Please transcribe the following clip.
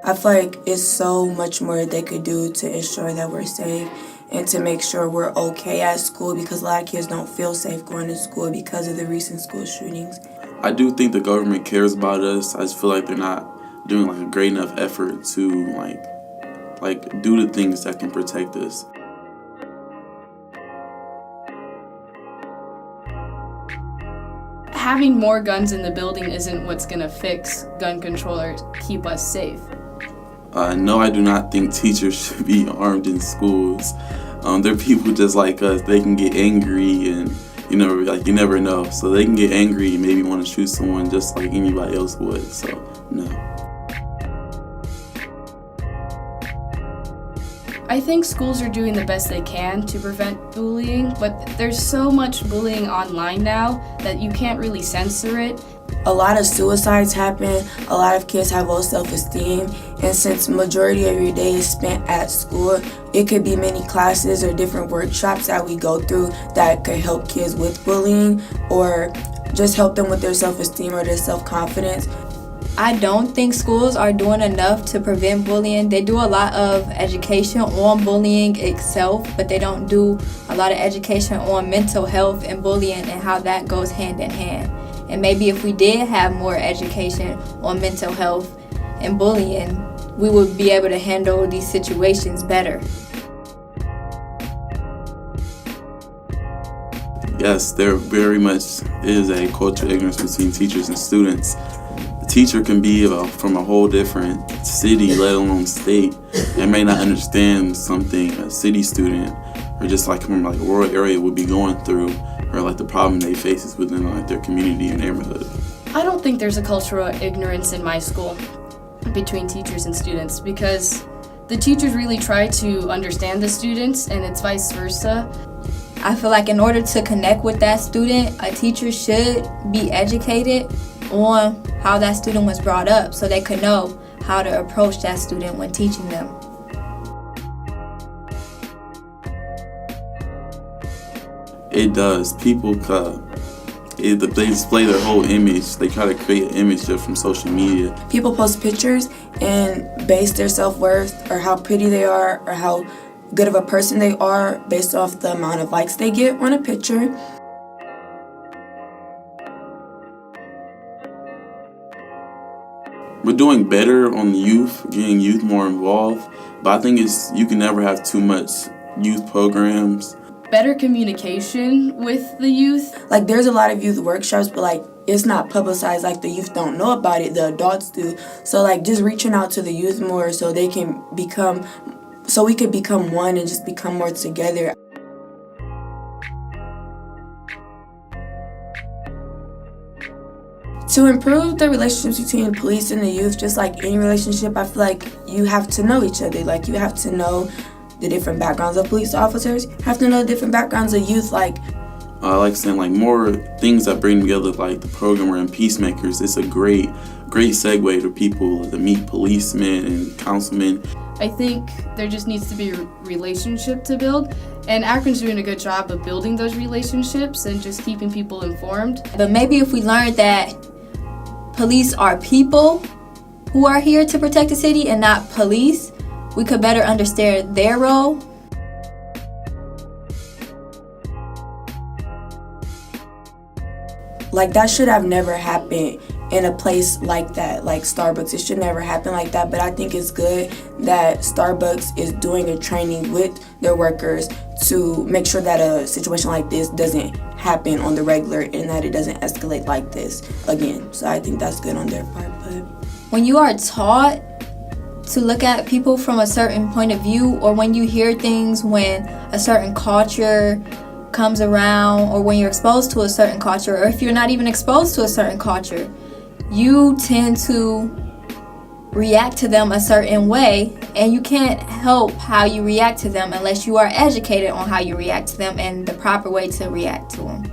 I feel like it's so much more they could do to ensure that we're safe and to make sure we're okay at school, because a lot of kids don't feel safe going to school because of the recent school shootings. I do think the government cares about us. I just feel like they're not doing like a great enough effort to like do the things that can protect us. Having more guns in the building isn't what's going to fix gun control or keep us safe. No, I do not think teachers should be armed in schools. They're people just like us. They can get angry, and you never know. So they can get angry and maybe want to shoot someone just like anybody else would. So no. I think schools are doing the best they can to prevent bullying, but there's so much bullying online now that you can't really censor it. A lot of suicides happen, a lot of kids have low self-esteem, and since majority of your day is spent at school, it could be many classes or different workshops that we go through that could help kids with bullying or just help them with their self-esteem or their self-confidence. I don't think schools are doing enough to prevent bullying. They do a lot of education on bullying itself, but they don't do a lot of education on mental health and bullying and how that goes hand in hand. And maybe if we did have more education on mental health and bullying, we would be able to handle these situations better. Yes, there very much is a cultural ignorance between teachers and students. The teacher can be from a whole different city, let alone state, and may not understand something a city student or just like from like a rural area would be going through, or like the problem they face is within like their community or neighborhood. I don't think there's a cultural ignorance in my school between teachers and students, because the teachers really try to understand the students and it's vice versa. I feel like in order to connect with that student, a teacher should be educated on how that student was brought up so they could know how to approach that student when teaching them. It does. People they display their whole image. They try to create an image just from social media. People post pictures and base their self-worth or how pretty they are or how good of a person they are based off the amount of likes they get on a picture. We're doing better on the youth, getting youth more involved, but I think you can never have too much youth programs. Better communication with the youth. Like there's a lot of youth workshops, but like it's not publicized. Like the youth don't know about it, the adults do. So like just reaching out to the youth more so we could become one and just become more together. To improve the relationships between police and the youth, just like any relationship, I feel like you have to know each other. Like you have to know the different backgrounds of police officers, have to know the different backgrounds of youth. Like I like saying like more things that bring together like the program we're in, Peacemakers. It's a great segue for people to meet policemen and councilmen. I think there just needs to be a relationship to build, and Akron's doing a good job of building those relationships and just keeping people informed. But maybe if we learned that police are people who are here to protect the city and not police, we could better understand their role. Like that should have never happened in a place like that, like Starbucks. It should never happen like that, but I think it's good that Starbucks is doing a training with their workers to make sure that a situation like this doesn't happen on the regular and that it doesn't escalate like this again. So I think that's good on their part. But when you are taught to look at people from a certain point of view, or when you hear things when a certain culture comes around, or when you're exposed to a certain culture, or if you're not even exposed to a certain culture, you tend to react to them a certain way, and you can't help how you react to them unless you are educated on how you react to them and the proper way to react to them.